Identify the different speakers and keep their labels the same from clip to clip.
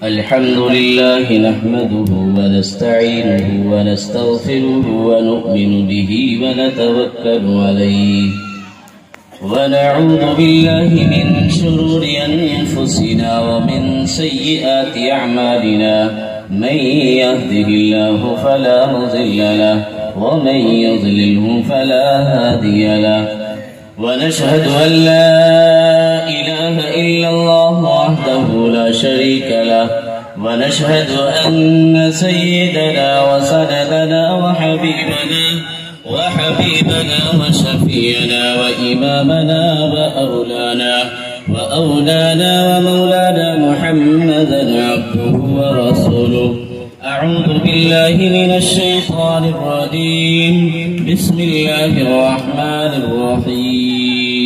Speaker 1: الحمد لله نحمده ونستعينه ونستغفره ونؤمن به ونتوكل عليه ونعوذ بالله من شرور أنفسنا ومن سيئات أعمالنا من يهده الله فلا مضل له ومن يضلله فلا هادي له ونشهد أن لا إله إلا الله وحده لا شريك له ونشهد أن سيدنا وسندنا وحبيبنا وشفينا وإمامنا وأولانا ومولانا محمدا عبده ورسوله. أعوذ بالله من الشيطان الرجيم. بسم الله الرحمن الرحيم.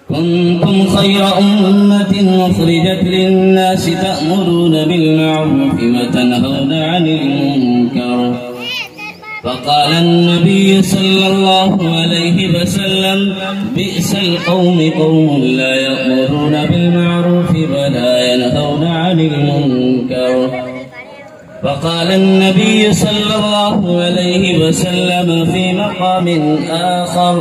Speaker 1: كنتم خير أمة أخرجت للناس تأمرون بالمعروف وتنهون عن المنكر. فقال النبي صلى الله عليه وسلم بئس القوم قوم لا يأمرون بالمعروف ولا ينهون عن المنكر. فقال النبي صلى الله عليه وسلم في مقام آخر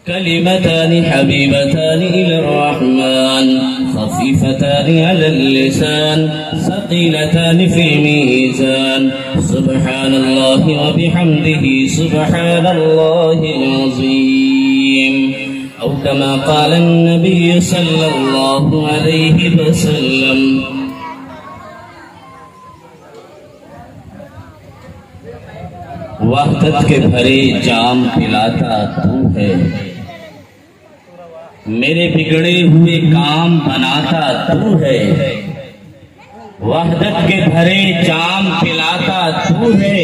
Speaker 1: كلمتان حبيبتان إلى الرحمن خفيفتان على اللسان ثقيلتان في الميزان سبحان الله وبحمده سبحان الله العظيم، أو كما قال النبي صلى الله عليه وسلم. وحدت کے بھرے جام پلاتا تو ہے، میرے بگڑے ہوئے کام بناتا تو ہے. وحدت کے بھرے جام پلاتا تو ہے،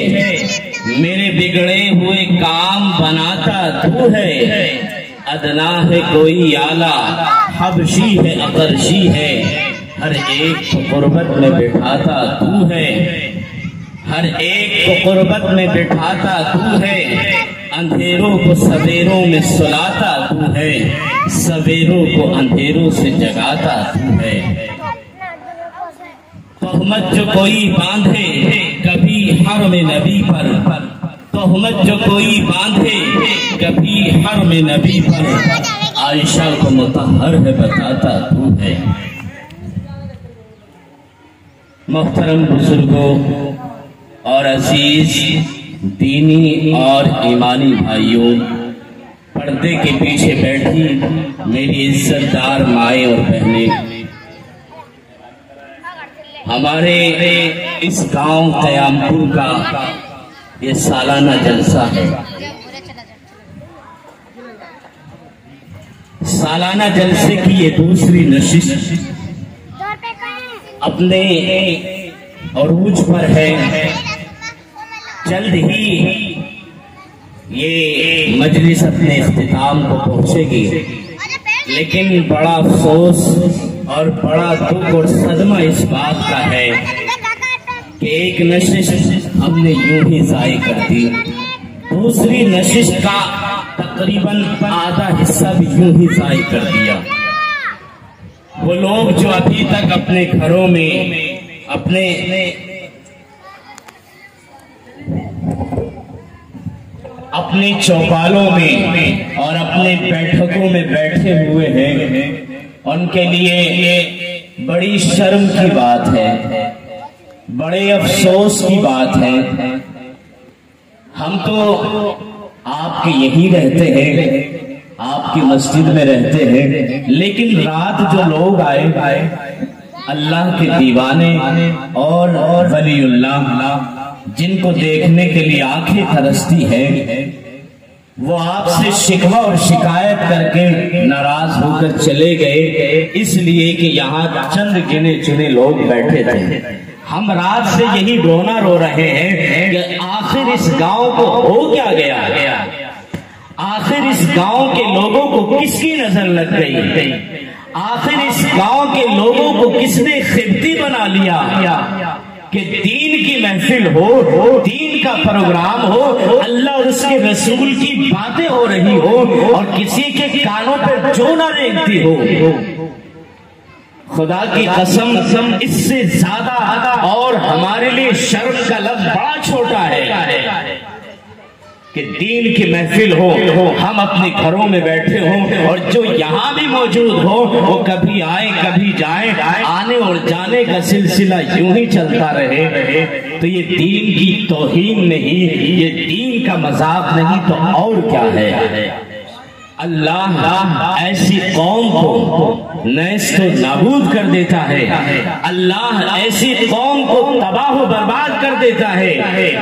Speaker 1: میرے بگڑے ہوئے کام بناتا تو ہے. ادنا ہے کوئی اعلیٰ، حبشی ہے اقرشی ہے، ہر ایک کو قربت میں بٹھاتا تو ہے. ہر ایک کو قربت میں بٹھاتا تو ہے. اندھیروں کو سویروں میں سلاتا تو ہے، سویروں کو اندھیروں سے جگاتا تو ہے. تہمت جو کوئی باندھے کبھی حرم نبی پر، تہمت جو کوئی باندھے کبھی حرم نبی پر، عائشہ کو مطہر ہے بتاتا تو ہے. محترم بزرگوں اور عزیز دینی اور ایمانی بھائیوں، پردے کے پیچھے بیٹھی میری عزت دار مائیں اور بہنیں، ہمارے اس گاؤں قیامپور کا یہ سالانہ جلسہ ہے. سالانہ جلسے کی یہ دوسری نشست اپنے عروج پر ہے. جلد ہی یہ مجلس اپنے اختتام کو پہنچے گی، لیکن بڑا افسوس اور بڑا دکھ اور صدمہ اس بات کا ہے کہ ایک نشست ہم نے یوں ہی ضائع کر دی. دوسری نشست کا تقریباً آدھا حصہ بھی یوں ہی ضائع کر دیا. وہ لوگ جو ابھی تک اپنے گھروں میں، اپنے چوپالوں میں اور اپنے بیٹھکوں میں بیٹھے ہوئے ہیں، ان کے لیے یہ بڑی شرم کی بات ہے، بڑے افسوس کی بات ہے. ہم تو آپ کے یہی رہتے ہیں، آپ کی مسجد میں رہتے ہیں، لیکن رات جو لوگ آئے اللہ کے دیوانے اور ولی اللہ جن کو دیکھنے کے لیے آنکھیں ترستی ہے، وہ آپ سے شکوہ اور شکایت کر کے ناراض ہو کر چلے گئے، اس لیے کہ یہاں چند گنے چنے لوگ بیٹھے تھے. ہم رات سے یہی رونا رو رہے ہیں کہ آخر اس گاؤں کو ہو کیا گیا، آخر اس گاؤں کے لوگوں کو کس کی نظر لگ گئی، آخر اس گاؤں کے لوگوں کو کس نے خبتی بنا لیا. کہ دین کی محفل ہو، دین کا پروگرام ہو، اللہ اور اس کے رسول کی باتیں ہو رہی ہو اور کسی کے کانوں پہ جو نہ ریگتی ہو، خدا کی قسم اس سے زیادہ اور ہمارے لیے شرم کا لفظ بڑا چھوٹا ہے کہ دین کی محفل ہو، ہم اپنے گھروں میں بیٹھے ہوں اور جو یہاں بھی موجود ہو وہ کبھی آئیں کبھی جائیں، آنے اور جانے کا سلسلہ یوں ہی چلتا رہے، تو یہ دین کی توہین نہیں، یہ دین کا مذاق نہیں تو اور کیا ہے؟ اللہ ایسی قوم کو نیست و نابود کر دیتا ہے، اللہ ایسی قوم کو تباہ و برباد کر دیتا ہے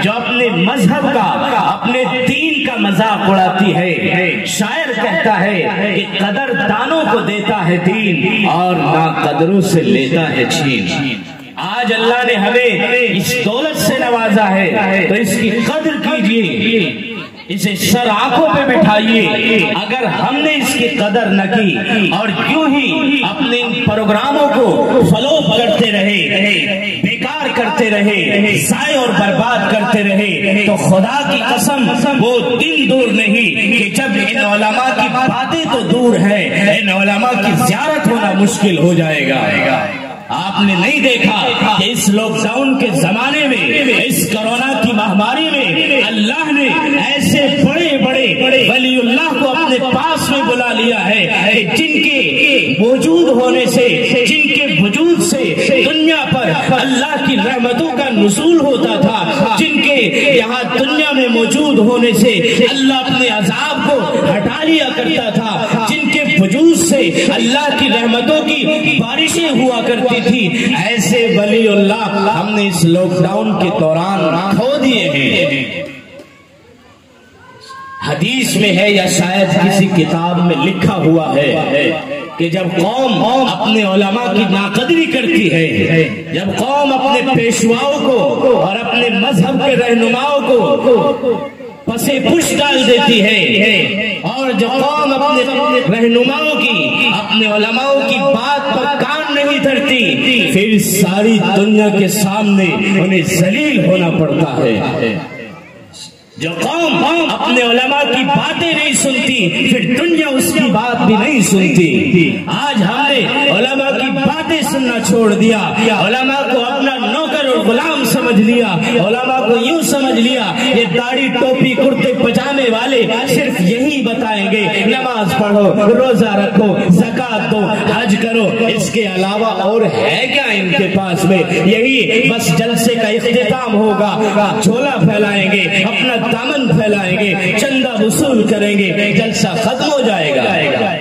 Speaker 1: جو اپنے مذہب کا، اپنے دین کا مذاق اڑاتی ہے۔ شاعر کہتا ہے کہ قدر دانوں کو دیتا ہے دین اور ناقدروں سے لیتا ہے چھین۔ آج اللہ نے ہمیں اس دولت سے نوازا ہے تو اس کی قدر کیجیے، اسے سر آنکھوں پہ بٹھائیے۔ اگر ہم نے اس کی قدر نہ کی اور کیوں ہی اپنے پروگراموں کو فلوپ کرتے رہے، بیکار کرتے رہے، ضائع اور برباد کرتے رہے، تو خدا کی قسم وہ دن دور نہیں کہ جب ان علماء کی باتیں تو دور ہے، ان علماء کی زیارت ہونا مشکل ہو جائے گا۔ آپ نے نہیں دیکھا کہ اس لاک ڈاؤن کے زمانے میں، اس کرونا کی مہاماری میں اللہ نے ایسے بڑے بڑے ولی اللہ کو اپنے پاس میں بلا لیا ہے کہ جن کے موجود ہونے سے، جن کے وجود سے دنیا پر اللہ کی رحمتوں کا نزول ہوتا تھا، جن کے یہاں دنیا میں موجود ہونے سے اللہ اپنے عذاب کو ہٹا لیا کرتا تھا، جن کے وجود سے اللہ کی رحمتوں کی بارشیں ہوا کرتی تھی، ایسے ولی اللہ ہم نے اس لاک ڈاؤن کے دوران کھو دیے ہیں۔ حدیث میں ہے یا شاید کسی کتاب میں لکھا ہوا ہے کہ جب قوم اپنے علماء کی ناقدری کرتی ہے، جب قوم اپنے پیشواؤں کو اور اپنے مذہب کے رہنماؤں کو پسے پش ڈال دیتی ہے اور جب قوم اپنے رہنماؤں کی، اپنے علماءوں کی بات پر کان نہیں دھرتی، پھر ساری دنیا کے سامنے انہیں ذلیل ہونا پڑتا ہے۔ جو قوم اپنے علماء کی باتیں نہیں سنتی، پھر دنیا اس کی بات بھی نہیں سنتی۔ آج ہم نے علماء کی باتیں سننا چھوڑ دیا، علماء کو اپنا نوکر اور غلام سمجھ لیا، علماء کو یوں سمجھ لیا یہ داڑھی ٹوپی کرتے پجامے والے صرف یہی بتائیں گے، نماز پڑھو، روزہ رکھو، زکوٰۃ دو، حج کرو، اس کے علاوہ اور ہے کیا ان کے پاس میں؟ یہی بس جلسے کا اختتام ہوگا، جھولا پھیلائیں گے، اپنا دامن پھیلائیں گے، چندہ وصول کریں گے، جلسہ ختم ہو جائے گا۔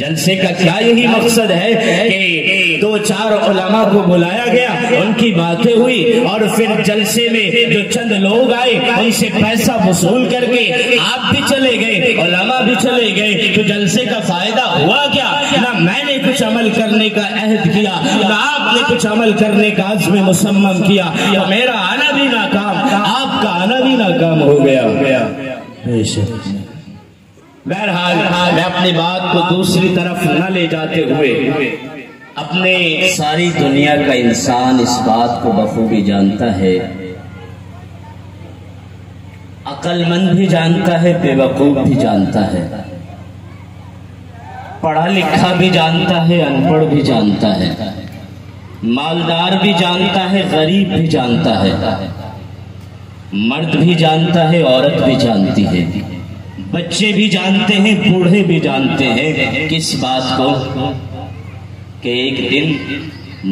Speaker 1: جلسے کا کیا یہی مقصد ہے کہ دو چار علماء کو بلایا گیا، ان کی باتیں ہوئی اور پھر جلسے میں جو چند لوگ آئے ان سے پیسہ وصول کر کے آپ بھی چلے گئے، علماء بھی چلے گئے، تو جلسے کا فائدہ ہوا کیا؟ نہ میں نے کچھ عمل کرنے کا عہد کیا، نہ آپ نے کچھ عمل کرنے کا عزم مصمم کیا، تو میرا آنا بھی ناکام، آپ کا آنا بھی ناکام ہو گیا۔ بہرحال میں اپنی بات کو دوسری طرف نہ لے جاتے ہوئے، اپنے ساری دنیا کا انسان اس بات کو بخوبی جانتا ہے، عقل مند بھی جانتا ہے، بے وقوف بھی جانتا ہے، پڑھا لکھا بھی جانتا ہے، ان پڑھ بھی جانتا ہے، مالدار بھی جانتا ہے، غریب بھی جانتا ہے، مرد بھی جانتا ہے، عورت بھی جانتی ہے، بچے بھی جانتے ہیں، بوڑھے بھی جانتے ہیں کس بات کو کہ ایک دن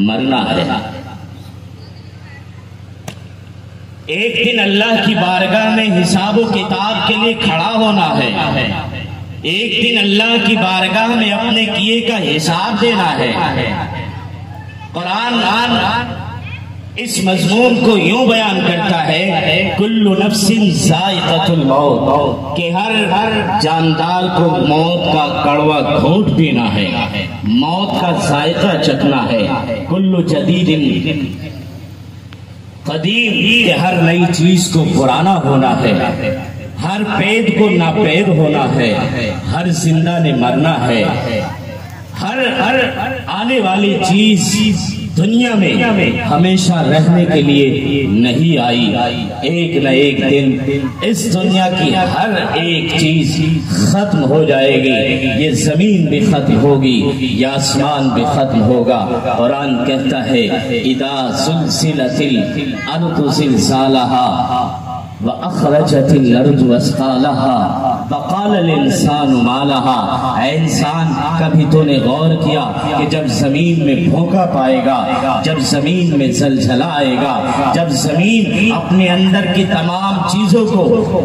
Speaker 1: مرنا ہے، ایک دن اللہ کی بارگاہ میں حساب و کتاب کے لیے کھڑا ہونا ہے، ایک دن اللہ کی بارگاہ میں اپنے کیے کا حساب دینا ہے۔ قرآن اس مضمون کو یوں بیان کرتا ہے، کل نفس ذائقۃ الموت، کہ ہر جاندار کو موت کا کڑوا گھونٹ پینا ہے، موت کا ذائقہ چکھنا ہے۔ کل جدید قدیم، کہ ہر نئی چیز کو پرانا ہونا ہے، ہر پید کو ناپید ہونا ہے، ہر زندہ نے مرنا ہے، ہر آنے والی چیز دنیا میں ہمیشہ رہنے کے لیے نہیں آئی. ایک نہ ایک دن اس دنیا کی ہر ایک چیز ختم ہو جائے گی. یہ زمین بھی ختم ہوگی, یہ آسمان بھی ختم ہوگا. قرآن کہتا ہے اذا زلزلت الارض زلزالها وَأَخْرَجَتِ الْأَرْضُ أَثْقَالَهَا وَقَالَ الْإِنسَانُ مَا لَهَا. اے انسان, کبھی تو نے غور کیا کہ جب زمین میں بھونکا پائے گا, جب زمین میں زلزلہ آئے گا, جب زمین اپنے اندر کی تمام چیزوں کو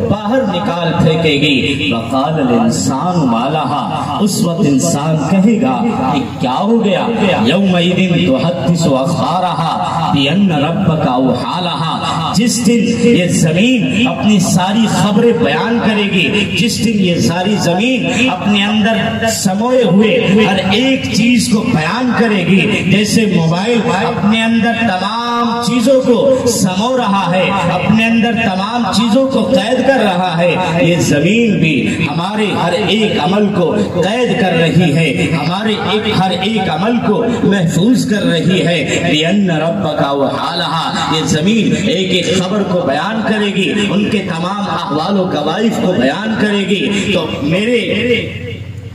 Speaker 1: باہر نکال پھینکے گی, وَقَالَ الْإِنسَانُ مَا لَهَا, اس وقت انسان کہے گا کہ کیا ہو گیا. يَوْمَئِذٍ تُحَدِّثُ أَخْبَارَهَا بِأَنَّ رَبَّكَ أَوْحَىٰ لَهَا. جس دن یہ زمین اپنی ساری خبریں بیان کرے گی, جس دن یہ ساری زمین اپنے اندر سموئے ہوئے ہر ایک چیز کو بیان کرے گی, جیسے موبائل اپنے اندر تمام چیزوں کو سمو رہا ہے, اپنے اندر تمام چیزوں کو قید کر رہا ہے, یہ زمین بھی ہمارے ہر ایک عمل کو قید کر رہی ہے, ہمارے ہر ایک عمل کو محفوظ کر رہی ہے. بِأَنَّ رَبَّكَ أَوْحَىٰ لَهَا. یہ زمین ایک ایک خبر کو بیان کرے گی, ان کے تمام احوال و قوائف کو بیان کرے گی. تو میرے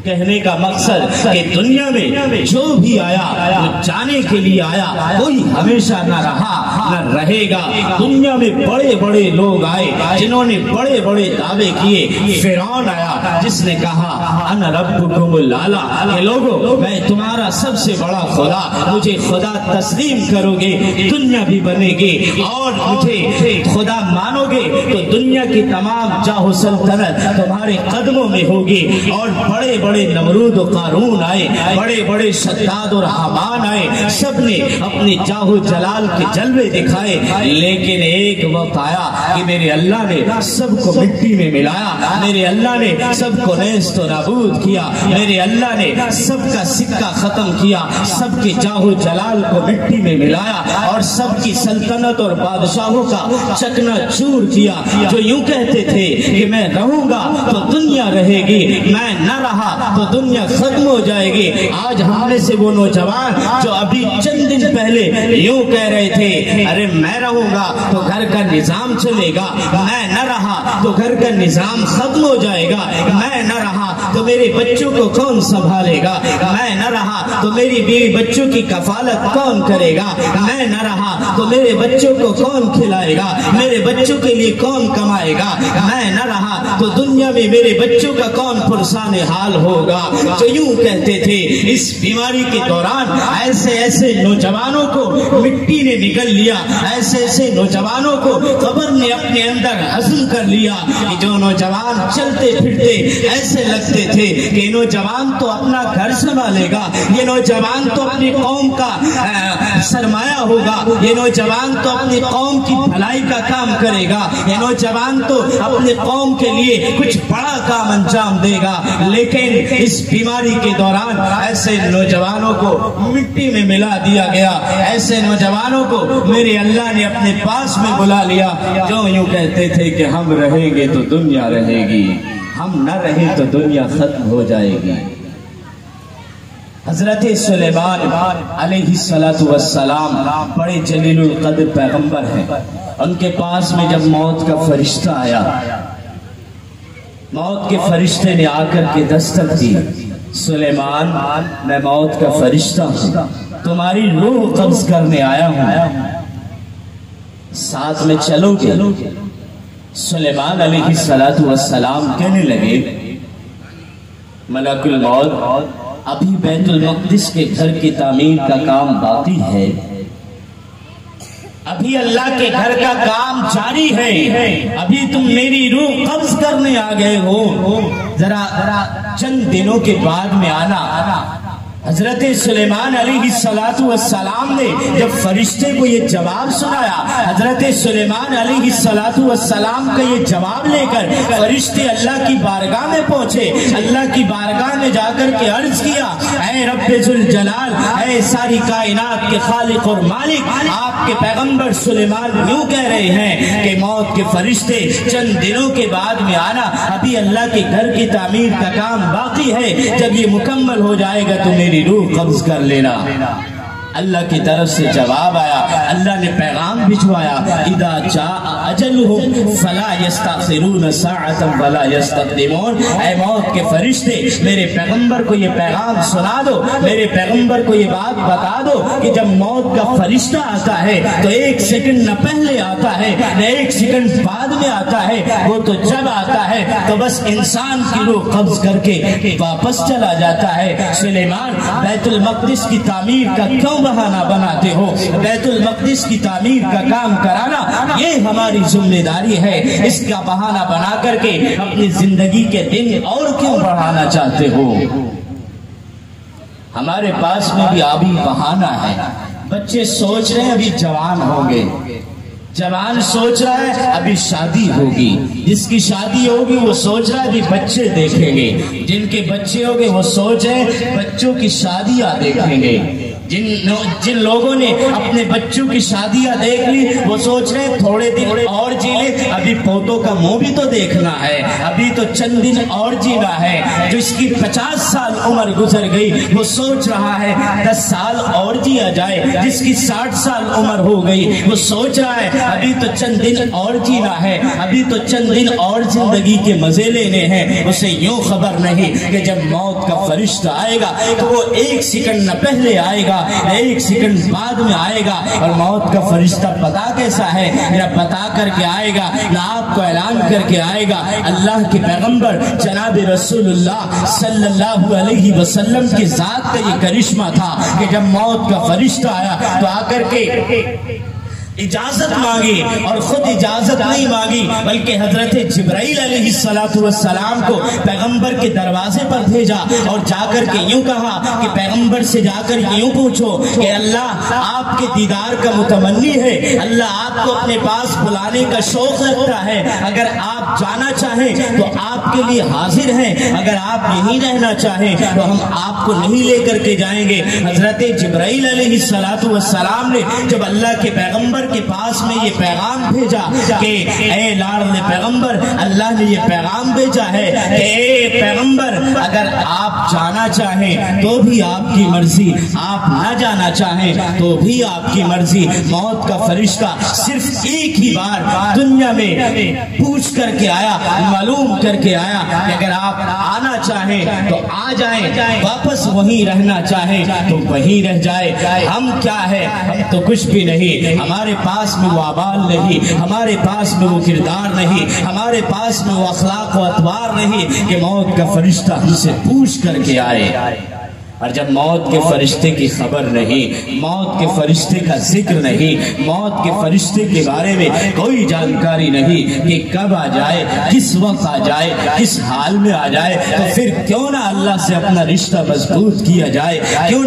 Speaker 1: کہنے کا مقصد کہ دنیا میں جو بھی آیا وہ جانے کے لیے آیا, کوئی ہمیشہ نہ رہا نہ رہے گا. دنیا میں بڑے بڑے لوگ آئے جنہوں نے بڑے بڑے دعوے کیے. فرعون آیا جس نے کہا انا ربکم الاعلی, کہ لوگوں میں تمہارا سب سے بڑا خدا, مجھے خدا تسلیم کرو گے دنیا بھی بنے گی, اور مجھے خدا مانو گے تو دنیا کی تمام جاہ و سلطنت تمہارے قدموں میں ہوگی. اور بڑے بڑے نمرود و قارون آئے, بڑے بڑے شداد اور حامان آئے, سب نے اپنی جاہ و جلال کے جلوے دکھائے. لیکن ایک وقت آیا کہ میرے اللہ نے سب کو مٹی میں ملایا, میرے اللہ نے سب کو نیست و نابود کیا, میرے اللہ نے سب کا سکہ ختم کیا, سب کے جاہ و جلال کو مٹی میں ملایا, اور سب کی سلطنت اور بادشاہوں کا چکنا چور کیا. جو یوں کہتے تھے کہ میں رہوں گا تو دنیا رہے گی, میں نہ رہا تو دنیا ختم ہو جائے گی. آج ہم میں سے وہ نوجوان جو ابھی چند دن پہلے یوں کہہ رہے تھے ارے میں رہوں گا تو گھر کا نظام چلے گا, میں نہ رہا تو گھر کا نظام ختم ہو جائے گا, میں نہ رہا تو میرے بچوں کو کون سنبھالے گا, میں نہ رہا تو میری بیوی بچوں کی کفالت کون کرے گا, میں نہ رہا تو میرے بچوں کو کون کھلائے گا, میرے بچوں کے لیے کون کمائے گا, میں نہ رہا تو دنیا میں میرے بچوں کا کون پرسان حال ہوگا. جو یوں کہتے تھے اس بیماری کے دوران ایسے ایسے نوجوانوں کو مٹی نے نگل لیا, ایسے ایسے نوجوانوں کو قبر نے اپنے اندر ہضم کر لیا, کہ جو نوجوان چلتے پھرتے ایسے لگتے تھے کہ نوجوان تو اپنا گھر سنبھالے گا, یہ نوجوان تو اپنی قوم کا سرمایہ ہوگا, یہ نوجوان تو اپنی قوم کی بھلائی کا کام کرے گا, یہ نوجوان تو اپنی قوم کے لیے کچھ بڑا کام انجام دے گا. لیکن اس بیماری کے دوران ایسے نوجوانوں کو مٹی میں ملا دیا گیا, ایسے نوجوانوں کو میرے اللہ نے اپنے پاس میں بلا لیا جو یوں کہتے تھے کہ ہم رہیں گے تو دنیا رہے گی, ہم نہ رہیں تو دنیا ختم ہو جائے گی. حضرت سلیمان علیہ السلام بڑے جلیل القدر پیغمبر ہیں. ان کے پاس میں جب موت کا فرشتہ آیا, موت کے فرشتے نے آ کر کے دستک دی, سلیمان میں موت کا فرشتہ ہوں, تمہاری روح قبض کرنے آیا ہوں, ساتھ میں چلو گے. سلیمان علیہ السلام کہنے لگے ملک الموت ابھی بیت المقدس کے گھر کی تعمیر کا کام باقی ہے, ابھی اللہ کے گھر کا کام جاری ہے, ابھی تم میری روح قبض کرنے آ گئے ہو, ذرا چند دنوں کے بعد میں آنا. حضرت سلیمان علیہ السلام نے جب فرشتے کو یہ جواب سنایا, حضرت سلیمان علیہ السلام کا یہ جواب لے کر فرشتے اللہ کی بارگاہ میں پہنچے, اللہ کی بارگاہ میں جا کر کے عرض کیا اے رب ذوالجلال, اے ساری کائنات کے خالق اور مالک, آپ کے پیغمبر سلیمان یوں کہہ رہے ہیں کہ موت کے فرشتے چند دنوں کے بعد میں آنا, ابھی اللہ کے گھر کی تعمیر کا کام باقی ہے, جب یہ مکمل ہو جائے گا تو میری روح قبض کر لینا. اللہ کی طرف سے جواب آیا، اللہ نے پیغام بھجوایا، اذا جاء اجلهم فلا يستأخرون ساعة ولا يستقدمون۔ اے موت کے فرشتے، میرے پیغمبر کو یہ پیغام سنا دو، میرے پیغمبر کو یہ بات بتا دو کہ جب موت کا فرشتہ آتا ہے تو 1 سیکنڈ نہ پہلے آتا ہے نہ 1 سیکنڈ بعد میں آتا ہے، وہ تو جب آتا ہے تو بس انسان کی روح قبض کر کے واپس چلا جاتا ہے۔ سلیمان، بیت المقدس کی تعمیر کا کیوں بہانہ بناتے ہو؟ بیت المقدس کی تعمیر کا کام کرانا یہ ہماری ذمہ داری ہے، اس کا بہانہ بنا کر کے اپنی زندگی کے دن اور کیوں بڑھانا چاہتے ہو؟ ہمارے پاس میں بھی ابھی بہانہ ہے۔ بچے سوچ رہے ہیں ابھی جوان ہوں گے، جوان سوچ رہا ہے ابھی شادی ہوگی، جس کی شادی ہوگی وہ سوچ رہا ہے ابھی بچے دیکھیں گے، جن کے بچے ہوں گے وہ سوچ رہے ہیں بچوں کی شادیاں دیکھیں گے، جن لوگوں نے اپنے بچوں کی شادیاں دیکھ لی وہ سوچ رہے ہیں تھوڑے دن اور جی لے، ابھی پوتوں کا منہ بھی تو دیکھنا ہے، ابھی تو چند دن اور جینا ہے۔ جس کی 50 سال عمر گزر گئی وہ سوچ رہا ہے 10 سال اور جیا جائے، جس کی 60 سال عمر ہو گئی وہ سوچ رہا ہے ابھی تو چند دن اور جینا ہے، ابھی تو چند دن اور زندگی کے مزے لینے ہیں۔ اسے یوں خبر نہیں کہ جب موت کا فرشتہ آئے گا تو وہ 1 سیکنڈ نہ پہلے آئے گا، 1 سیکنڈ بعد میں آئے گا، اور موت کا فرشتہ پتا کیسا ہے؟ نہ بتا کر کے آئے گا، نہ آپ کو اعلان کر کے آئے گا۔ اللہ کے پیغمبر جناب رسول اللہ صلی اللہ علیہ وسلم کی ذات کا یہ کرشمہ تھا کہ جب موت کا فرشتہ آیا تو آ کر کے اجازت مانگی، اور خود اجازت نہیں مانگی بلکہ حضرت جبرائیل علیہ السلام کو پیغمبر کے دروازے پر بھیجا اور جا کر کے یوں کہا کہ پیغمبر سے جا کر یوں پوچھو کہ اللہ آپ کے دیدار کا متمنی ہے، اللہ آپ کو اپنے پاس بلانے کا شوق رکھتا ہے، اگر آپ جانا چاہیں تو آپ کے لیے حاضر ہیں، اگر آپ یہیں رہنا چاہیں تو ہم آپ کو نہیں لے کر کے جائیں گے۔ حضرت جبرائیل علیہ السلام نے جب اللہ کے پیغمبر کے پاس میں یہ پیغام بھیجا کہ اے لاڈلے پیغمبر، اللہ نے یہ پیغام بھیجا ہے کہ اے پیغمبر اگر آپ جانا چاہیں تو بھی آپ کی مرضی، آپ نہ جانا چاہیں تو بھی آپ کی مرضی۔ موت کا فرشتہ صرف ایک ہی بار دنیا میں پوچھ کر کے آیا، معلوم کر کے آیا کہ اگر آپ آنا چاہیں تو آ جائیں، واپس وہیں رہنا چاہیں تو وہیں رہ جائے۔ ہم کیا ہے؟ ہم تو کچھ بھی نہیں، ہمارے پاس میں وہ اعمال نہیں، ہمارے پاس میں وہ کردار نہیں، ہمارے پاس میں وہ اخلاق و اطوار نہیں کہ موت کا فرشتہ ہم سے پوچھ کر کے آئے۔ اور جب موت کے فرشتے کی خبر نہیں، موت کے فرشتے کا ذکر نہیں، موت کے فرشتے کے بارے میں کوئی جانکاری نہیں کہ کب آ جائے، کس وقت آ جائے، کس حال میں آ جائے، تو پھر کیوں نہ اللہ سے اپنا رشتہ مضبوط کیا جائے، کیوں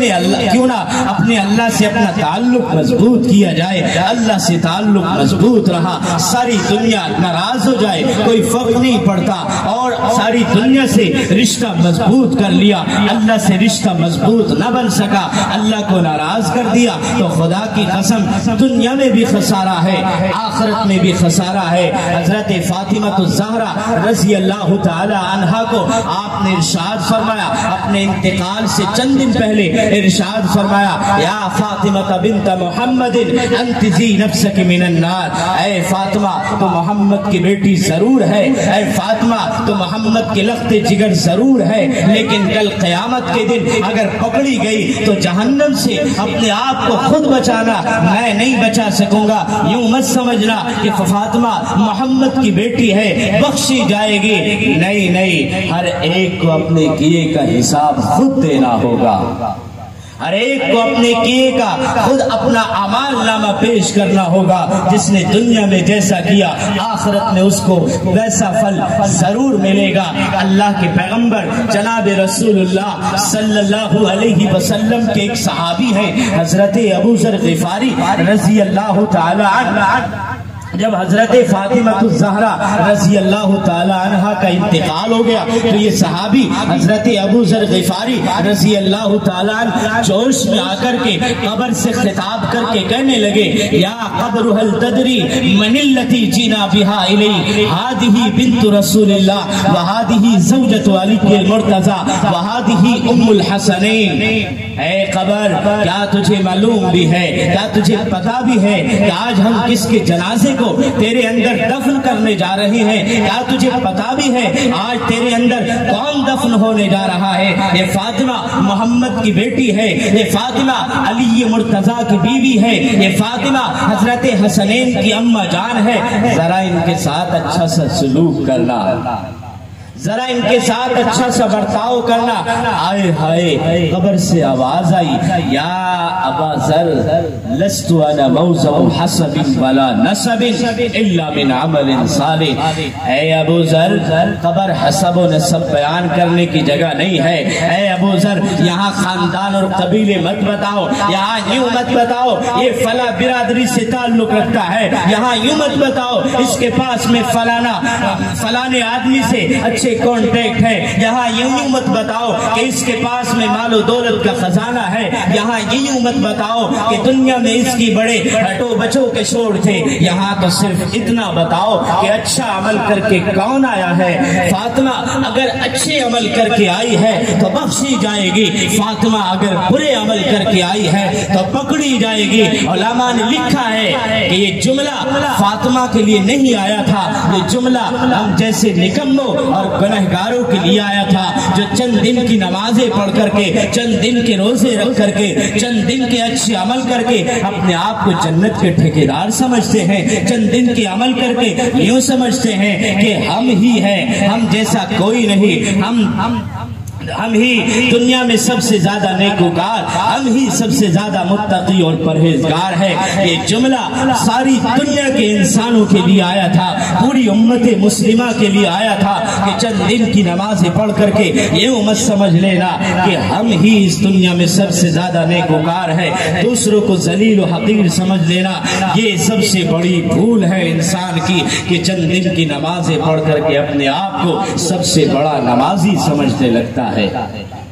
Speaker 1: نہ اپنے اللہ سے اپنا تعلق مضبوط کیا جائے۔ اللہ سے تعلق مضبوط رہا، ساری دنیا ناراض ہو جائے کوئی فرق نہیں پڑتا، اور ساری دنیا سے رشتہ مضبوط کر لیا، اللہ سے رشتہ مضبوط نہ بن سکا، اللہ کو ناراض کر دیا، تو خدا کی قسم دنیا میں بھی خسارہ ہے، آخرت میں بھی خسارہ ہے۔ حضرت فاطمہ الزہرا رضی اللہ تعالی عنہا کو آپ نے ارشاد فرمایا، اپنے انتقال سے چند دن پہلے ارشاد فرمایا، یا فاطمہ بنت محمد انت ذی نفسک من النار، اے فاطمہ تو محمد کی بیٹی ضرور ہے، اے فاطمہ تو محمد کے لخت جگر ضرور ہے، لیکن کل قیامت کے دن اگر پکڑی گئی تو جہنم سے اپنے آپ کو خود بچانا، میں نہیں بچا سکوں گا۔ یوں مت سمجھنا کہ فاطمہ محمد کی بیٹی ہے بخشی جائے گی، نہیں، ہر ایک کو اپنے کیے کا حساب خود دینا ہوگا، ہر ایک کو اپنے کیے کا خود اپنا اعمال نامہ پیش کرنا ہوگا۔ جس نے دنیا میں جیسا کیا آخرت میں اس کو ویسا پھل ضرور ملے گا۔ اللہ کے پیغمبر جناب رسول اللہ صلی اللہ علیہ وسلم کے ایک صحابی ہیں حضرت ابو ذر غفاری رضی اللہ تعالی عنہ، جب حضرت فاطمہ الزہرا رضی اللہ تعالی عنہ کا انتقال ہو گیا تو یہ صحابی حضرت ابو ذر غفاری رضی اللہ تعالی عنہ جوش میں آ کر کے قبر سے خطاب کر کے کہنے لگے یا قبر هل تدری من التي جینا بها الی هذه بنت رسول اللہ وهذه زوجة علی المرتضی وهذه ام الحسنین۔ اے قبر کیا تجھے معلوم بھی ہے، کیا تجھے پتا بھی ہے کہ آج ہم کس کے جنازے کو تیرے اندر دفن کرنے جا رہے ہیں؟ کیا تجھے پتا بھی ہے آج تیرے اندر کون دفن ہونے جا رہا ہے؟ یہ فاطمہ محمد کی بیٹی ہے، یہ فاطمہ علی مرتضی کی بیوی ہے، یہ فاطمہ حضرت حسنین کی اماں جان ہے۔ ذرا ان کے ساتھ اچھا سا سلوک کرنا، ذرا ان کے ساتھ اچھا سا برتاؤ کرنا۔ آئے ہائے قبر سے آواز آئی یا ابا ذر لست انا موضع حسب ولا نسب الا من عمل صالح۔ اے ابو ذر قبر حسب و نسب بیان کرنے کی جگہ نہیں ہے۔ اے ابو ذر یہاں خاندان اور قبیلے مت بتاؤ، یہاں یوں مت بتاؤ یہ فلاں برادری سے تعلق رکھتا ہے، یہاں یوں مت بتاؤ اس کے پاس میں فلانے آدمی سے اچھے کانٹیکٹ ہے، یہاں یوں مت بتاؤ کہ اس کے پاس میں مال و دولت کا خزانہ ہے، یہاں یوں مت بتاؤ کہ دنیا میں اس کی بڑے ہٹو بچوں کے شور تھے، یہاں تو صرف اتنا بتاؤ کہ اچھا عمل کر کے کون آیا ہے۔ فاطمہ اگر اچھے عمل کر کے آئی ہے تو بخشی جائے گی، فاطمہ اگر برے عمل کر کے آئی ہے تو پکڑی جائے گی۔ علماء نے لکھا ہے کہ یہ جملہ فاطمہ کے لیے نہیں آیا تھا، یہ جملہ ہم جیسے نکموں اور گنہگاروں کے لیے آیا تھا جو چند دن کی نمازیں پڑھ کر کے، چند دن کے روزے رکھ کر کے، چند دن کے اچھے عمل کر کے اپنے آپ کو جنت کے ٹھیکیدار سمجھتے ہیں، چند دن کے عمل کر کے یوں سمجھتے ہیں کہ ہم ہی ہیں، ہم جیسا کوئی نہیں، ہم ہی دنیا میں سب سے زیادہ نیکوکار، ہم ہی سب سے زیادہ متقی اور پرہیزگار ہے۔ یہ جملہ ساری دنیا کے انسانوں کے لیے آیا تھا، پوری امت مسلمہ کے لیے آیا تھا کہ چند دن کی نمازیں پڑھ کر کے یہ مت سمجھ لینا کہ ہم ہی اس دنیا میں سب سے زیادہ نیکوکار ہے، دوسروں کو ذلیل و حقیر سمجھ لینا یہ سب سے بڑی بھول ہے انسان کی کہ چند دن کی نمازیں پڑھ کر کے اپنے آپ کو سب سے بڑا نمازی سمجھنے لگتا ہے۔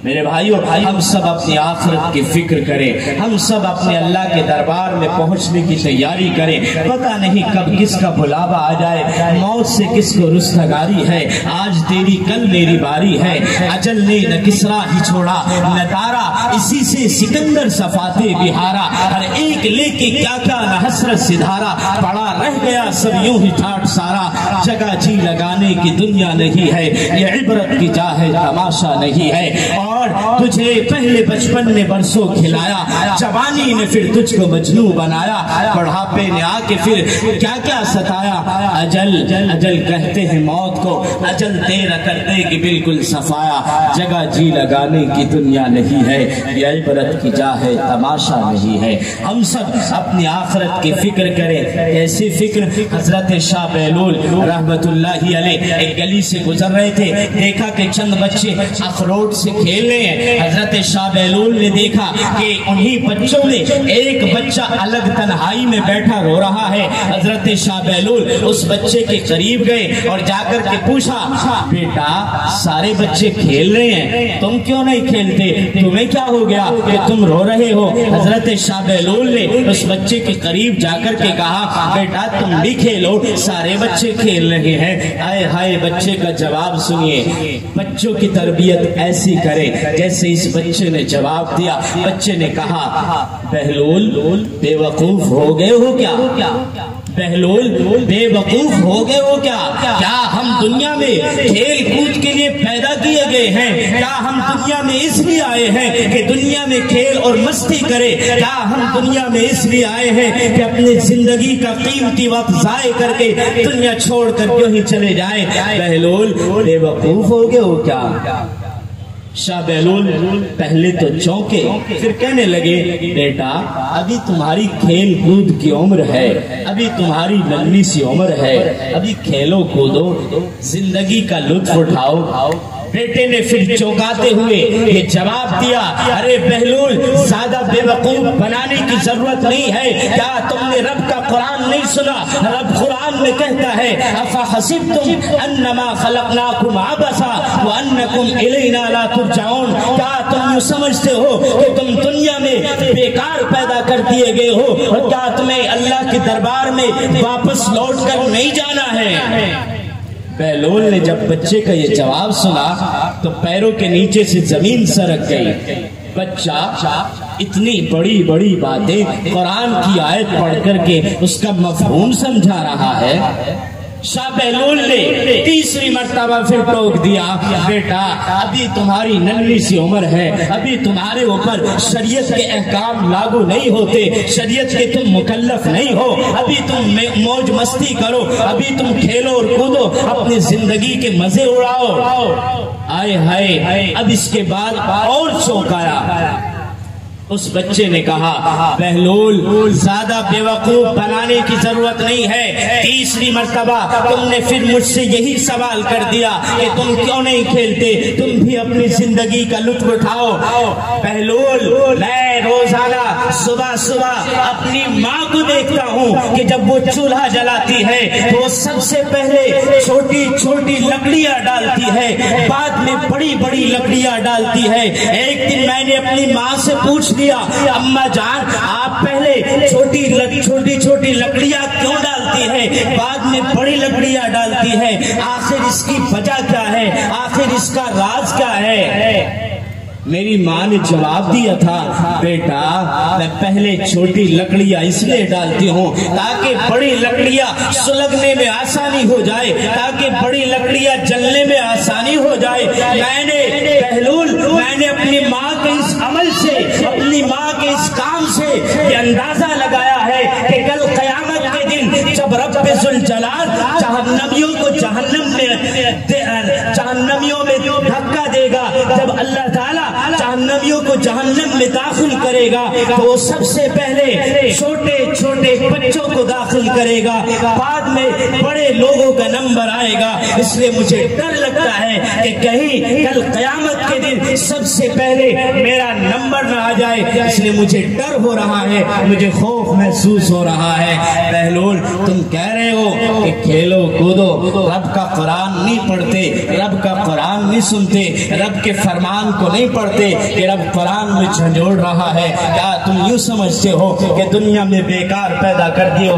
Speaker 1: میرے بھائیو ہم سب اپنی آخرت کی فکر کریں، ہم سب اپنے اللہ کے دربار میں پہنچنے کی تیاری کریں، پتہ نہیں کب کس کا بلاوا آ جائے، موت سے کس کو رستگاری ہے، آج تیری کل میری باری ہے، اجل نے نہ کسرا ہی چھوڑا نہ تارا، اسی سے سکندر صفاتے بہارا، ہر ایک لے کے کیا کیا نہ حسرت سدھارا، پڑا رہ گیا سب یوں ہی ٹھاٹ سارا، جگہ جی لگانے کی دنیا نہیں ہے، یہ عبرت کی جا ہے تماشا نہیں ہے، اور تجھے پہلے بچپن نے برسوں کھلایا، جوانی نے پھر تجھ کو مجنون بنایا، بڑھاپے نے آ کے پھر کیا کیا ستایا، اجل کہتے ہیں موت کو، اجل تیرا کر دے گی بالکل صفایا، جگہ جی لگانے کی دنیا نہیں ہے، یہ عبرت کی جا ہے تماشا نہیں ہے۔ ہم سب اپنی آخرت کی فکر کریں، ایسی فکر حضرت شاہ بہلول رحمت اللہ علیہ ایک گلی سے گزر رہے تھے، دیکھا کہ چند بچے اخروٹ سے کھیل رہے ہیں، حضرت شاہ بہلول نے دیکھا کہ انہی بچوں میں ایک بچہ الگ تنہائی میں بیٹھا رو رہا ہے، حضرت شاہ بہلول اس بچے کے قریب گئے اور جا کر کے پوچھا بیٹا سارے بچے کھیل رہے ہیں تم کیوں نہیں کھیلتے، تمہیں کیا ہو گیا کہ تم رو رہے ہو؟ حضرت شاہ بہلول نے اس بچے کے قریب جا کر کے کہا بیٹا تم بھی کھیلو، سارے بچے کھیل رہے ہیں۔ آئے ہائے بچے کا جواب سنیے، بچوں کی تربیت ایسی کرے جیسے اس بچے نے جواب دیا۔ بچے نے کہا بہلول بے وقوف ہو گئے ہو کیا؟ بہلول بے وقوف ہو گئے ہو کیا؟ کیا ہم دنیا میں کھیل کود کے لیے پیدا کیے گئے ہیں؟ کیا ہم دنیا میں اس لیے آئے ہیں کہ دنیا میں کھیل اور مستی کرے؟ کیا ہم دنیا میں اس لیے آئے ہیں کہ اپنی زندگی کا قیمتی وقت ضائع کر کے دنیا چھوڑ کر کیوں ہی چلے جائیں؟ بہلول بے وقوف ہو گئے ہو کیا؟ شاہ بہلول پہلے تو چونکے، پھر کہنے لگے بیٹا ابھی تمہاری کھیل کود کی عمر ہے، ابھی تمہاری لمبی سی عمر ہے، ابھی کھیلو کودو، زندگی کا لطف اٹھاؤ، بیٹے نے پھر چونکاتے ہوئے یہ جواب دیا، ارے بہلول، زیادہ بے وقوف بنانے کی ضرورت نہیں ہے، کیا تم نے رب کا قرآن نہیں سنا؟ رب قرآن میں کہتا ہے افحسبتم انما خلقناکم عبثا وانکم الینا لا ترجعون، کیا تم یہ سمجھتے ہو کہ تم دنیا میں بیکار پیدا کر دیے گئے ہو اور کیا تمہیں اللہ کے دربار میں واپس لوٹ کر نہیں جانا ہے؟ بہلول نے جب بچے کا یہ جواب سنا تو پیروں کے نیچے سے زمین سرک گئی۔ بچہ اتنی بڑی بڑی باتیں قرآن کی آیت پڑھ کر کے اس کا مفہوم سمجھا رہا ہے۔ شاہ بہلول نے تیسری مرتبہ پھر ٹوک دیا، بیٹا ابھی تمہاری ننھی سی عمر ہے، ابھی تمہارے اوپر شریعت کے احکام لاگو نہیں ہوتے، شریعت کے تم مکلف نہیں ہو، ابھی تم موج مستی کرو، ابھی تم کھیلو اور کودو، اپنی زندگی کے مزے اڑاؤ۔ آئے ہائے، اب اس کے بعد اور چونکایا۔ اس بچے نے کہا، بہلول، زیادہ بے وقوف بنانے کی ضرورت نہیں ہے، تیسری مرتبہ تم نے پھر مجھ سے یہی سوال کر دیا کہ تم کیوں نہیں کھیلتے، تم بھی اپنی زندگی کا لطف اٹھاؤ۔ بہلول، میں روزانہ صبح صبح اپنی ماں کو دیکھتا ہوں کہ جب وہ چولہا جلاتی ہے تو وہ سب سے پہلے چھوٹی چھوٹی لکڑیاں ڈالتی ہے، بعد میں بڑی بڑی لکڑیاں ڈالتی ہے۔ ایک دن میں نے اپنی ماں سے پوچھ اماں جان، آپ پہلے چھوٹی چھوٹی لکڑیاں کیوں ڈالتی ہے، بعد میں بڑی لکڑیاں ڈالتی ہے، آخر اس کی وجہ کیا ہے، آخر اس کا راز کیا ہے؟ میری ماں نے جواب دیا تھا، بیٹا میں پہلے چھوٹی لکڑیاں اس لیے ڈالتی ہوں تاکہ بڑی لکڑیاں سلگنے میں آسانی ہو جائے، تاکہ بڑی لکڑیاں جلنے میں آسانی ہو جائے۔ میں نے اپنی ماں کے اس عمل سے، اپنی ماں کے اس کام سے یہ اندازہ لگایا ہے کہ کل قیامت کے دن جب رب ذوالجلال جہنمیوں کو جہنمیوں میں دھکا دے گا، جب اللہ تعالیٰ جہنمیوں کو جہنم میں داخل کرے گا تو وہ سب سے پہلے چھوٹے چھوٹے بچوں کو داخل کرے گا، بعد میں بڑے لوگوں کا نمبر آئے گا۔ اس لیے مجھے ڈر لگتا ہے کہ کہیں کل قیامت کے دن سب سے پہلے میرا نمبر نہ آ جائے، اس لیے مجھے ڈر ہو رہا ہے، مجھے خوف محسوس ہو رہا ہے۔ بہلول، تم کہہ رہے ہو کہ کھیلو کودو، رب کا قرآن نہیں پڑھتے، رب کا قرآن نہیں سنتے، رب کے فرمان کو نہیں پڑھتے کہ رب قرآن میں جھنجھوڑ رہا ہے، کیا تم یوں سمجھتے ہو کہ دنیا میں بیکار پیدا کر دیے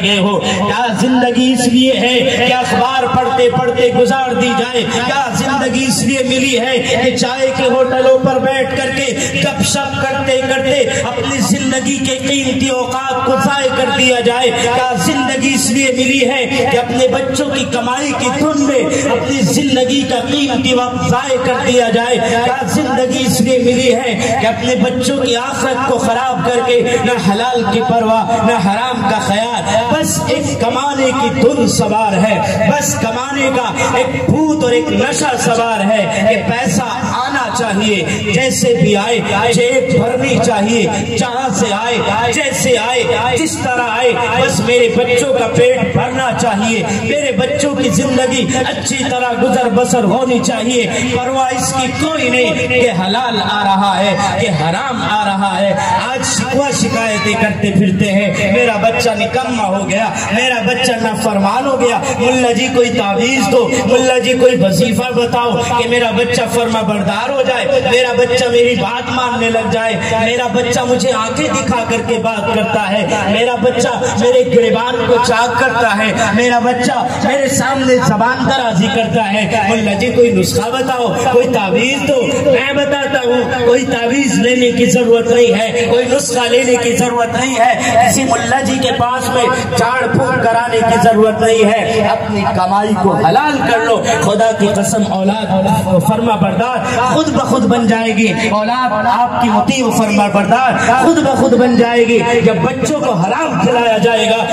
Speaker 1: گئے ہو؟ کیا زندگی اس لیے ہے کہ اخبار پڑھتے پڑھتے گزار دی جائے؟ کیا زندگی اس لیے ملی ہے کہ چائے کے ہوٹلوں پر بیٹھ کر کے گپ شپ کرتے کرتے اپنی زندگی کے قیمتی اوقات کو ضائع کر دیا جائے؟ کیا زندگی اس لیے ملی ہے کہ اپنے بچوں کی کمائی کی دھن میں اپنی زندگی کا قیمتی وقت ضائع کر دیا جائے؟ کیا زندگی اس لیے ملی ہے کہ اپنے بچوں کی آخرت کو خراب کر کے نہ حلال کی پرواہ نہ حرام کا خیال، بس ایک کمانے کی دھن سوار ہے، بس کمانے کا ایک بھوت اور ایک نشہ سوار ہے کہ پیسہ آنا چاہیے، جیسے بھی آئے جیب بھرنی چاہیے، جہاں سے آئے جیسے آئے جس طرح آئے، بس میرے بچوں کا پیٹ بھرنا چاہیے، میرے بچوں کی زندگی اچھی طرح گزر بسر ہونی چاہیے، پرواہ اس کی کوئی نہیں کہ حلال آ رہا ہے کہ حرام آ رہا ہے۔ آج شکوہ شکایتیں کرتے پھرتے ہیں، میرا بچہ نکما ہو گیا، میرا بچہ نافرمان ہو گیا، ملا جی کوئی تعویذ دو، ملا جی کوئی وظیفہ بتاؤ کہ میرا بچہ فرما بردار ہو جائے، میرا بچہ میری بات ماننے لگ جائے، میرا بچہ مجھے آنکھیں دکھا کر کے بات کرتا ہے، میرا بچہ میرے گریبان کو چاک کرتا ہے، میرا بچہ میرے سامنے زبان درازی کرتا ہے، ملا جی کوئی نسخہ بتاؤ، کوئی تعویذ دو۔ میں بتاتا ہوں کوئی تعویذ لینے کی ضرورت نہیں ہے، کوئی نسخہ لینے کی ضرورت نہیں ہے، کسی ملا جی کے پاس میں جھاڑ پھونک کرانے کی ضرورت نہیں ہے، اپنی کمائی کو حلال کر لو۔ خدا کی قسم اولاد فرما بردار خود بخود بن جائے گی، اولاد آپ کی مطیع و فرما بردار خود بخود بن جائے گی۔ جب بچوں کو حرام کھلایا جائے گا،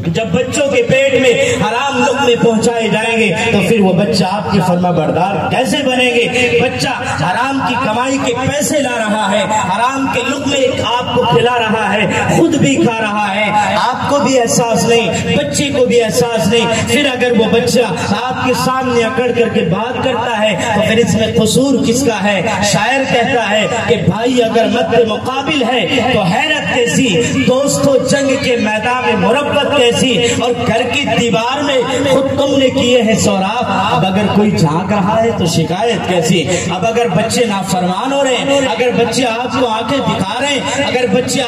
Speaker 1: جب بچوں کے پیٹ میں حرام میں پہنچائے جائیں گے تو پھر وہ بچہ آپ کے فرما بردار کیسے بنیں گے؟ بچہ حرام کی کمائی کے پیسے لا رہا ہے، حرام کے لقمے آپ کو کھلا رہا ہے، خود بھی کھا رہا ہے، آپ کو بھی احساس نہیں، بچے کو بھی احساس نہیں۔ پھر اگر وہ بچہ آپ کے سامنے اکڑ کر کے بات کرتا ہے تو پھر اس میں قصور کس کا ہے؟ شاعر کہتا ہے کہ بھائی اگر مد مقابل ہے تو حیرت کیسی، دوستو جنگ کے میدان میں مربت کیسی، اور گھر کی دیوار میں خود تم نے کیے ہیں سوراخ، اب اگر کوئی جھانک رہا ہے تو شکایت کیسی۔ اب اگر بچے نافرمان ہو رہے ہیں، اگر بچے آپ کو آنکھیں دکھا رہے ہیں، اگر بچے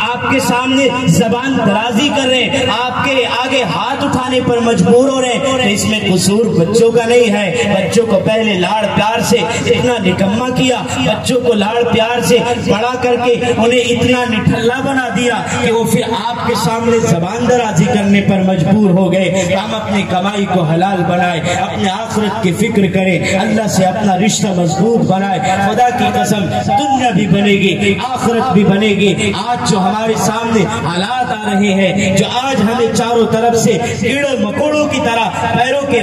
Speaker 1: آپ کے سامنے زبان درازی کر رہے ہیں، آپ کے آگے ہاتھ اٹھانے پر مجبور ہو رہے ہیں، تو اس میں قصور بچوں کا نہیں ہے۔ بچوں کو پہلے لاڑ پیار سے اتنا نکما کیا، بچوں کو لاڑ پیار سے بڑا کر کے انہیں اتنا نٹھلا بنا دیا کہ وہ پھر آپ کے سامنے زبان درازی کرنے پر مجبور ہو گئے۔ ہم اپنی کمائی کو حلال بنائے، اپنے آخرت کی فکر کریں، اللہ سے اپنا رشتہ مضبوط بنائے۔ خدا کی قسم دنیا بھی بنے گی، آخرت بھی بنے گی۔ آج جو ہمارے سامنے حالات آ رہے ہیں، جو آج ہمیں چاروں طرف سے کیڑے مکوڑوں کی طرح پیروں کے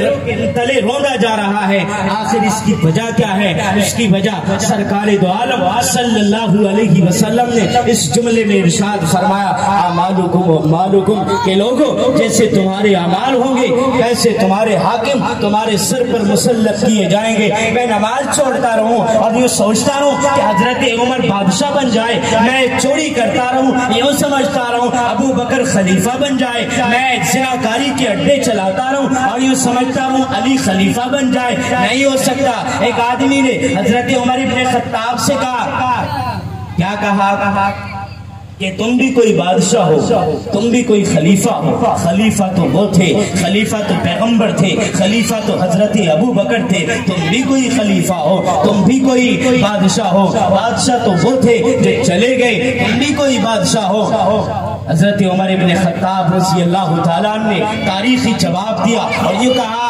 Speaker 1: تلے روندا جا رہا ہے، آخر اس کی وجہ کیا ہے؟ اس کی وجہ سرکار دو عالم صلی اللہ علیہ وسلم نے اس جملے میں ارشاد فرمایا، اعمالکم اعمالکم، کہ لوگوں جیسے تمہارے اعمال ہوں گے ویسے تمہارے حاکم تمہارے سر پر مسلط کیے جائیں گے۔ میں نماز چھوڑتا رہوں اور یہ سوچتا رہوں کہ حضرت عمر بادشاہ بن جائے، میں چوری کرتا رہوں یوں سمجھتا رہوں ابو بکر خلیفہ بن جائے، میں زناکاری کے اڈے چلاتا رہوں اور یوں سمجھتا رہوں علی خلیفہ بن جائے، نہیں ہو سکتا۔ ایک آدمی نے حضرت عمر ابن خطاب سے کہا، کیا کہا کہ تم بھی کوئی بادشاہ ہو، تم بھی کوئی خلیفہ ہو، خلیفہ تو وہ تھے، خلیفہ تو پیغمبر تھے، خلیفہ تو حضرت ابو بکر تھے، تم بھی کوئی خلیفہ ہو، تم بھی کوئی بادشاہ ہو، بادشاہ تو وہ تھے جو چلے گئے، تم بھی کوئی بادشاہ ہو۔ حضرت عمر ابن خطاب رضی اللہ تعالیٰ نے تاریخی جواب دیا اور یہ کہا،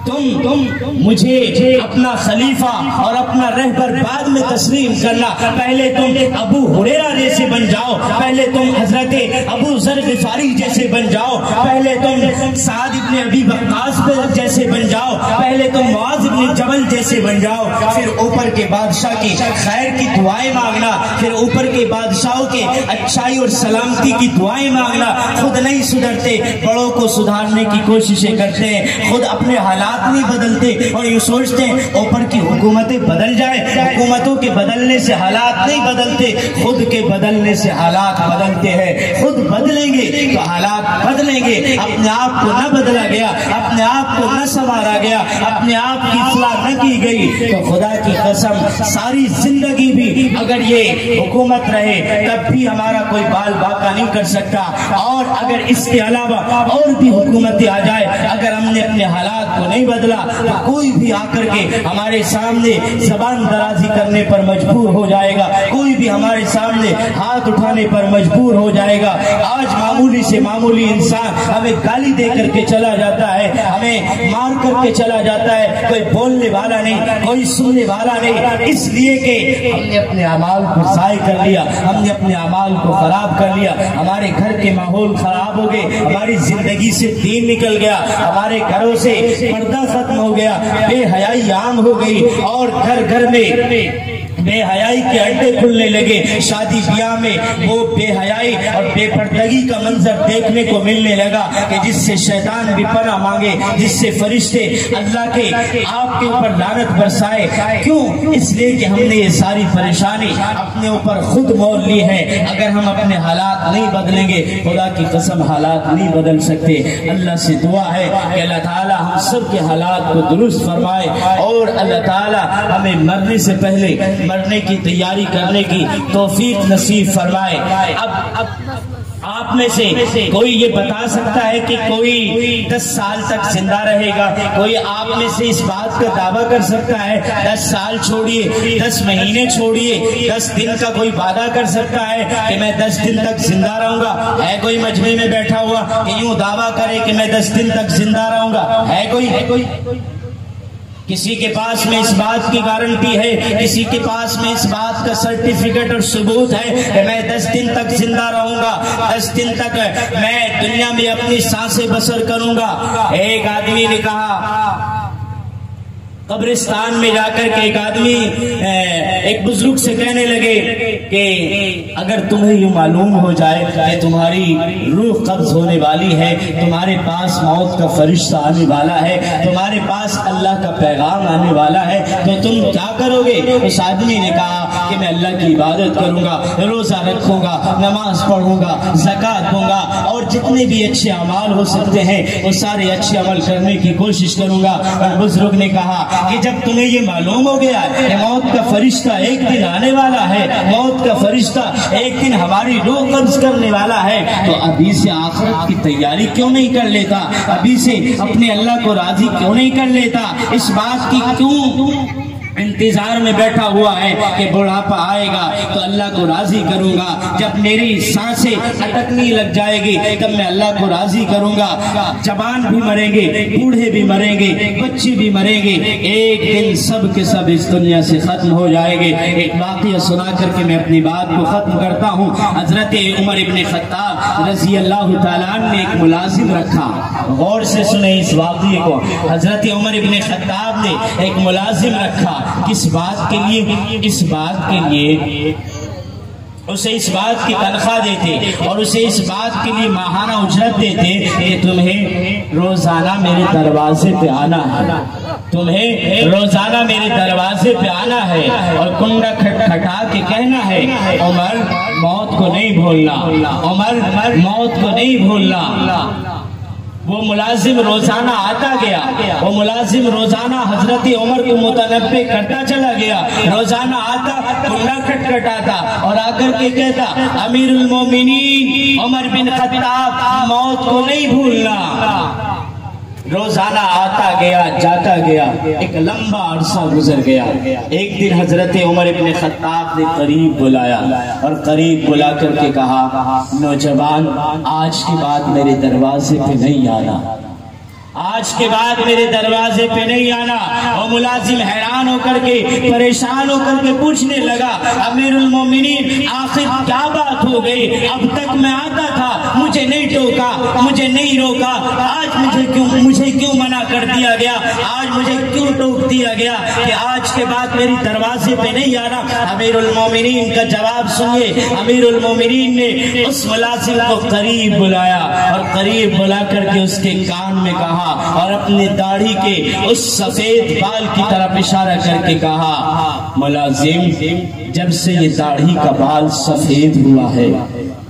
Speaker 1: تم مجھے اپنا خلیفہ اور اپنا رہبر بعد میں تسلیم کرنا، پہلے تم ابو ہریرہ جیسے بن جاؤ، پہلے تم حضرت ابو ذر غفاری جیسے بن جاؤ، پہلے تم سعد ابن ابی وقاص جیسے بن جاؤ، پہلے تم معاذ ابن جبل جیسے بن جاؤ، پھر اوپر کے بادشاہ کی خیر کی دعائیں مانگنا، پھر اوپر کے بادشاہوں کے اچھائی اور سلامتی کی دعائیں مانگنا۔ خود نہیں سدھرتے، بڑوں کو سدھارنے کی کوششیں کرتے ہیں، خود اپنے حالات نہیں بدلتے اور یہ سوچتے ہیں اوپر کی حکومتیں بدل جائے، حکومتوں کے بدلنے سے حالات نہیں بدلتے، خود کے بدلنے سے حالات بدلتے ہیں۔ خود بدلیں گے تو حالات بدلیں گے، اپنے آپ کو نہ بدلا گیا، اپنے آپ کو نہ سنوارا گیا، اپنے آپ کی اصلاح نہ کی گئی تو خدا کی قسم ساری زندگی بھی اگر یہ حکومت رہے تب بھی ہمارا کوئی بال باقا نہیں کر سکتا، اور اگر اس کے علاوہ اور بھی حکومتیں آ جائے، اگر ہم نے اپنے حالات کو نہیں بدلا تو کوئی بھی آ کر کے ہمارے سامنے زبان درازی کرنے پر مجبور ہو جائے گا، کوئی بھی ہمارے سامنے ہاتھ اٹھانے پر مجبور ہو جائے گا۔ آج معمولی سے معمولی انسان ہمیں گالی دے کر کے چلا جاتا ہے، ہمیں مار کر کے چلا جاتا ہے، کوئی بولنے والا نہیں، کوئی سننے والا نہیں، اس لیے کہ ہم نے اپنے اعمال کو ضائع کر لیا، ہم نے اپنے اعمال کو خراب کر لیا، ہمارے گھر کے ماحول خراب ہو گئے، ہماری زندگی سے دین نکل گیا، ہمارے گھروں سے پردہ ختم ہو گیا، بے حیائی عام ہو گئی، اور گھر گھر میں بے حیائی کے اڈے کھلنے لگے، شادی بیاہ میں وہ بے حیائی اور بے پردگی کا منظر دیکھنے کو ملنے لگا کہ جس سے شیطان بھی پناہ مانگے، جس سے فرشتے اللہ کے آپ کے اوپر لعنت برسائے۔ کیوں؟ اس لیے کہ ہم نے یہ ساری پریشانی اپنے اوپر خود مول لی ہے۔ اگر ہم اپنے حالات نہیں بدلیں گے، خدا کی قسم حالات نہیں بدل سکتے۔ اللہ سے دعا ہے کہ اللہ تعالی ہم سب کے حالات کو درست فرمائے، اور اللہ تعالی ہمیں مرنے سے پہلے مرنے کی تیاری کرنے کی توفیق نصیب فرمائے۔ اب آپ میں سے کوئی یہ بتا سکتا ہے کہ کوئی 10 سال تک زندہ رہے گا؟ کوئی آپ میں سے اس بات کا دعویٰ کر سکتا ہے 10 سال چھوڑیے 10 مہینے چھوڑیے 10 دن کا کوئی وعدہ کر سکتا ہے کہ میں 10 دن تک زندہ رہوں گا؟ ہے کوئی مجمع میں بیٹھا ہوا کہ یوں دعویٰ کرے کہ میں 10 دن تک زندہ رہوں گا؟ ہے کوئی کسی کے پاس میں اس بات کی گارنٹی ہے، کسی کے پاس میں اس بات کا سرٹیفکیٹ اور ثبوت ہے کہ میں 10 دن تک زندہ رہوں گا، 10 دن تک میں دنیا میں اپنی سانسیں بسر کروں گا۔ ایک آدمی نے کہا، قبرستان میں جا کر کے ایک آدمی ایک بزرگ سے کہنے لگے کہ اگر تمہیں یہ معلوم ہو جائے کہ تمہاری روح قبض ہونے والی ہے، تمہارے پاس موت کا فرشتہ آنے والا ہے، تمہارے پاس اللہ کا پیغام آنے والا ہے، تو تم کیا کرو گے؟ اس آدمی نے کہا کہ میں اللہ کی عبادت کروں گا، روزہ رکھوں گا، نماز پڑھوں گا، زکوٰۃ دوں گا، اور جتنے بھی اچھے اعمال ہو سکتے ہیں وہ سارے اچھے عمل کرنے کی کوشش کروں گا۔ اور بزرگ نے کہا کہ جب تمہیں یہ معلوم ہو گیا کہ موت کا فرشتہ ایک دن آنے والا ہے، موت کا فرشتہ ایک دن ہماری روح قبض کرنے والا ہے، تو ابھی سے آخرت کی تیاری کیوں نہیں کر لیتا؟ ابھی سے اپنے اللہ کو راضی کیوں نہیں کر لیتا؟ اس بات کی کیوں انتظار میں بیٹھا ہوا ہے کہ بڑھاپا آئے گا تو اللہ کو راضی کروں گا، جب میری سانسیں اٹکنے لگ جائے گی تب میں اللہ کو راضی کروں گا۔ جوان بھی مریں گے، بوڑھے بھی مریں گے، بچے بھی مریں گے، ایک دن سب کے سب اس دنیا سے ختم ہو جائیں گے۔ ایک واقعہ سنا کر کے میں اپنی بات کو ختم کرتا ہوں۔ حضرت عمر ابن خطاب رضی اللہ تعالیٰ عنہ نے ایک ملازم رکھا، غور سے سنیں اس واقعے کو۔ حضرت عمر ابن خطاب نے ایک ملازم رکھا، کس بات کے لیے؟ اس بات کے لیے اسے اس بات کی تنخواہ دیتے اور اسے اس بات کے لیے ماہانہ اجرت دیتے کہ تمہیں روزانہ میرے دروازے پہ آنا ہے، تمہیں روزانہ میرے دروازے پہ آنا ہے اور کنڈا کھٹکھٹا کے کہنا ہے عمر موت کو نہیں بھولنا، عمر موت کو نہیں بھولنا۔ وہ ملازم روزانہ آتا گیا، وہ ملازم روزانہ حضرت عمر کو متنبہ کرتا چلا گیا، روزانہ آتا، کنڈا کھٹکھٹاتا اور آ کر کے کہتا امیر المومنین عمر بن خطاب موت کو نہیں بھولنا۔ روزانہ آتا گیا، جاتا گیا، ایک لمبا عرصہ گزر گیا۔ ایک دن حضرت عمر ابن خطاب نے قریب بلایا اور قریب بلا کر کے کہا نوجوان آج کے بعد میرے دروازے پہ نہیں آنا، آج کے بعد میرے دروازے پہ نہیں آنا۔ اور ملازم حیران ہو کر کے پریشان ہو کر کے پوچھنے لگا امیر المومنین آخر کیا بات ہو گئی؟ اب تک میں آتا تھا، مجھے نہیں ٹوکا، مجھے نہیں روکا، آج مجھے کیوں منع کر دیا گیا؟ آج مجھے کیوں ٹوک دیا گیا کہ آج کے بعد میری دروازے پہ نہیں آنا؟ امیر المومنین کا جواب سنیے۔ امیر المومنین نے اس ملازم کو قریب بلایا اور قریب بلا کر کے اس کے کان میں کہا اور اپنے داڑھی کے اس سفید بال کی طرف اشارہ کر کے کہا ملازم جب سے یہ داڑھی کا بال سفید ہوا ہے،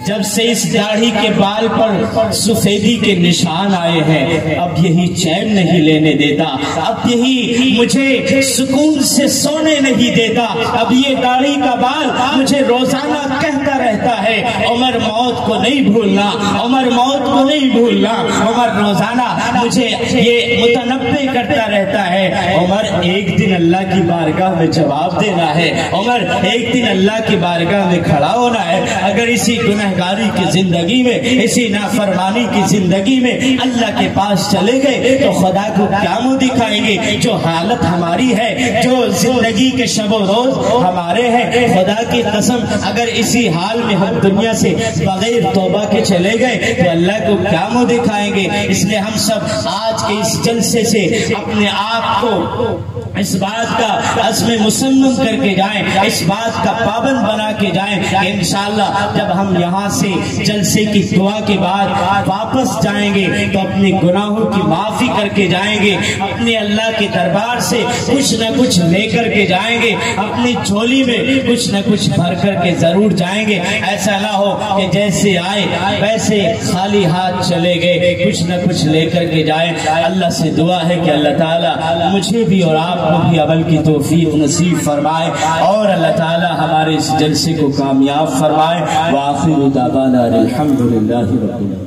Speaker 1: جب سے اس داڑھی کے بال پر سفیدی کے نشان آئے ہیں، اب یہی چین نہیں لینے دیتا، اب یہی مجھے سکون سے سونے نہیں دیتا، اب یہ داڑھی کا بال مجھے روزانہ کہتا رہتا ہے عمر موت کو نہیں بھولنا، عمر موت کو نہیں بھولنا۔ عمر روزانہ مجھے یہ متنبہ کرتا رہتا ہے عمر ایک دن اللہ کی بارگاہ میں جواب دینا ہے، عمر ایک دن اللہ کی بارگاہ میں کھڑا ہونا ہے۔ اگر اسی گنہگاری کی زندگی میں، اسی نافرمانی کی زندگی میں اللہ کے پاس چلے گئے تو خدا کو کیا منہ دکھائیں گے؟ جو حالت ہماری ہے، جو زندگی کے شب و روز ہمارے ہیں، خدا کی قسم اگر اسی حال میں ہم دنیا سے بغیر توبہ کے چلے گئے تو اللہ کو کیا منہ دکھائیں گے؟ اس لیے ہم سب آج کے اس جلسے سے اپنے آپ کو اس بات کا عزم مصمم کر کے جائیں، اس بات کا پابند بنا کے جائیں کہ انشاءاللہ جب ہم یہاں سے جلسے کی دعا کے بعد واپس جائیں گے تو اپنے گناہوں کی معافی کر کے جائیں گے، اپنے اللہ کے دربار سے کچھ نہ کچھ لے کر کے جائیں گے، اپنی جھولی میں کچھ نہ کچھ بھر کر کے ضرور جائیں گے۔ ایسا نہ ہو کہ جیسے آئے ویسے خالی ہاتھ چلے گئے، کچھ نہ کچھ لے کر کے جائیں۔ اللہ سے دعا ہے کہ اللہ تعالیٰ مجھے بھی اور آپ کو بھی عمل کی توفیق نصیب فرمائے اور اللہ تعالیٰ ہمارے اس جلسے کو کامیاب فرمائے۔ وآخر دعوانا الحمدللہ رب العالمین۔